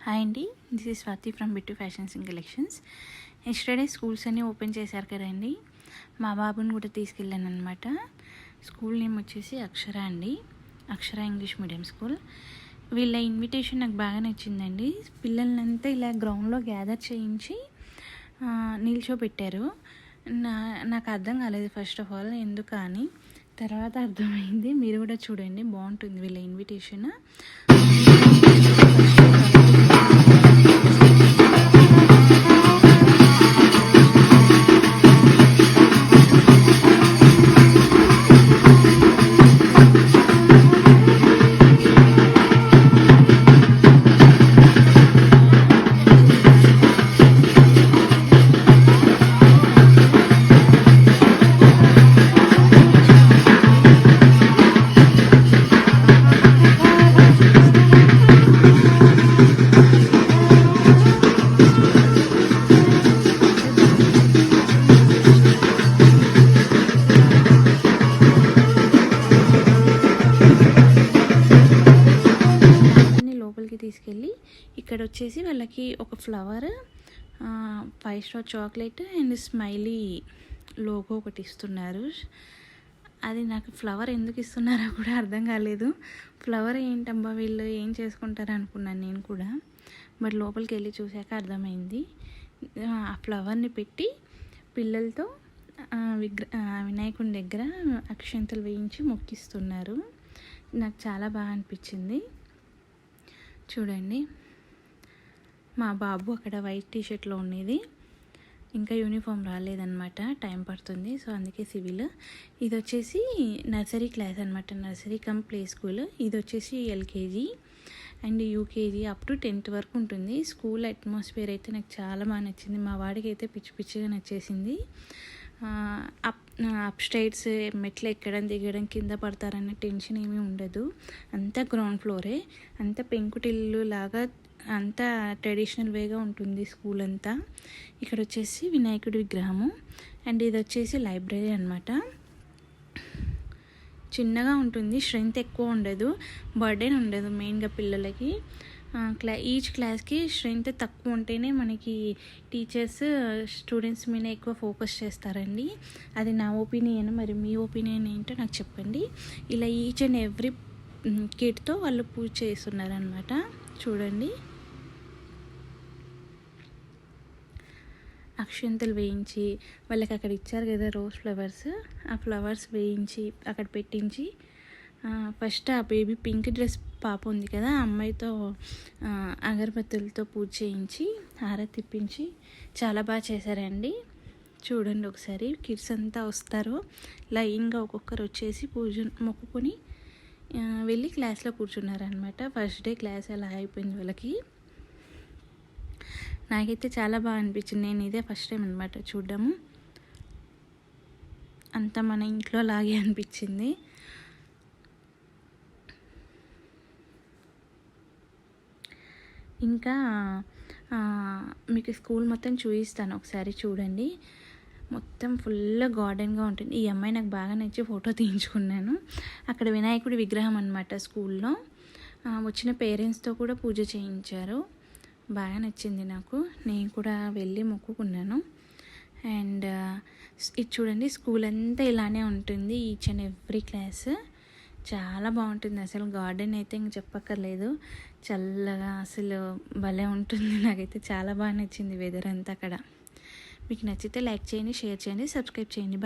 Hi అండి, this is Swathi from Bittu Fashions and Collections. Yesterday schools అన్నీ open చేశారు కదండి. మా బాబుని కూడా తీసుకెళ్ళాను అనమాట. స్కూల్ నేమ్ వచ్చేసి అక్షర అండి, అక్షర ఇంగ్లీష్ మీడియం స్కూల్. వీళ్ళ ఇన్విటేషన్ నాకు బాగా నచ్చిందండి. పిల్లలంతా ఇలా గ్రౌండ్లో గ్యాదర్ చేయించి నిల్చోబెట్టారు. నాకు అర్థం కాలేదు ఫస్ట్ ఆఫ్ ఆల్ ఎందుకు అని. తర్వాత అర్థమైంది. మీరు కూడా చూడండి, బాగుంటుంది వీళ్ళ ఇన్విటేషన్. లోపలికి తీసుకెళ్ళి ఇక్కడ వచ్చేసి వాళ్ళకి ఒక flower, 5 star chocolate and smiley logo ఒకటి ఇస్తున్నారు. అది నాకు ఫ్లవర్ ఎందుకు ఇస్తున్నారో కూడా అర్థం కాలేదు. ఫ్లవర్ ఏంటబ్బా వీళ్ళు ఏం చేసుకుంటారు అనుకున్నాను నేను కూడా. బట్ లోపలికి వెళ్ళి చూశాక అర్థమైంది. ఆ ఫ్లవర్ని పెట్టి పిల్లలతో వినాయకుని దగ్గర అక్షంతలు వేయించి మొక్కిస్తున్నారు. నాకు చాలా బాగా అనిపించింది. చూడండి, మా బాబు అక్కడ వైట్ టీషర్ట్లో ఉండేది. ఇంకా యూనిఫామ్ రాలేదన్నమాట, టైం పడుతుంది. సో అందుకే సివిల్. ఇది వచ్చేసి నర్సరీ క్లాస్ అనమాట, నర్సరీ కమ్ ప్లే స్కూల్. ఇది వచ్చేసి LKG and UKG up to 10th వరకు ఉంటుంది. స్కూల్ అట్మాస్ఫియర్ అయితే నాకు చాలా బాగా నచ్చింది. మా వాడికి అయితే పిచ్చి పిచ్చిగా నచ్చేసింది. అప్ స్టైర్స్ మెట్లు ఎక్కడం దిగడం, కింద పడతారన్న టెన్షన్ ఏమీ ఉండదు. అంతా గ్రౌండ్ ఫ్లోరే, అంతా పెంకుటిల్లు లాగా, అంతా ట్రెడిషనల్ వేగా ఉంటుంది స్కూల్ అంతా. ఇక్కడ వచ్చేసి వినాయకుడి విగ్రహము అండ్ ఇది వచ్చేసి లైబ్రరీ అనమాట. చిన్నగా ఉంటుంది, స్ట్రెంత్ ఎక్కువ ఉండదు, బర్డెన్ ఉండదు. మెయిన్గా పిల్లలకి ఈచ్ క్లాస్కి స్ట్రెంత్ తక్కువ ఉంటేనే మనకి టీచర్స్ స్టూడెంట్స్ మీద ఎక్కువ ఫోకస్ చేస్తారండి. అది నా ఒపీనియన్. మరి మీ ఒపీనియన్ ఏంటో నాకు చెప్పండి. ఇలా ఈచ్ అండ్ ఎవ్రీ కిడ్తో వాళ్ళు పూజ చేస్తున్నారనమాట. చూడండి, అక్షంతలు వేయించి వాళ్ళకి అక్కడ ఇచ్చారు కదా రోజ్ ఫ్లవర్స్, ఆ ఫ్లవర్స్ వేయించి అక్కడ పెట్టించి ఫస్ట్ ఆ బేబీ పింక్ డ్రెస్ పాప ఉంది కదా, ఆ అమ్మాయితో అగరబత్తులతో పూజ చేయించి హారతి తిప్పించి చాలా బాగా చేశారండి. చూడండి ఒకసారి, కిడ్స్ అంతా వస్తారు లైన్గా, ఒక్కొక్కరు వచ్చేసి పూజ మొక్కుకొని వెళ్ళి క్లాస్లో కూర్చున్నారనమాట. ఫస్ట్ డే క్లాస్ అలా అయిపోయింది వాళ్ళకి. నాకైతే చాలా బాగా అనిపించింది. నేను ఇదే ఫస్ట్ టైం అనమాట చూడడము. అంతా మన ఇంట్లో లాగే అనిపించింది. ఇంకా మీకు స్కూల్ మొత్తం చూపిస్తాను, ఒకసారి చూడండి. మొత్తం ఫుల్ గార్డెన్గా ఉంటుంది. ఈ అమ్మాయి నాకు బాగా నచ్చి ఫోటో తీయించుకున్నాను. అక్కడ వినాయకుడి విగ్రహం అనమాట స్కూల్లో. వచ్చిన పేరెంట్స్తో కూడా పూజ చేయించారు. బాగా నచ్చింది నాకు. నేను కూడా వెళ్ళి మొక్కుకున్నాను. అండ్ ఇది చూడండి, స్కూల్ అంతా ఇలానే ఉంటుంది, ఈచ్ అండ్ ఎవ్రీ క్లాస్. చాలా బాగుంటుంది అసలు. గార్డెన్ అయితే ఇంక చెప్పక్కర్లేదు, చల్లగా అసలు భలే ఉంటుంది. నాకైతే చాలా బాగా నచ్చింది వెదర్ అంతా అక్కడ. మీకు నచ్చితే లైక్ చేయండి, షేర్ చేయండి, సబ్స్క్రైబ్ చేయండి.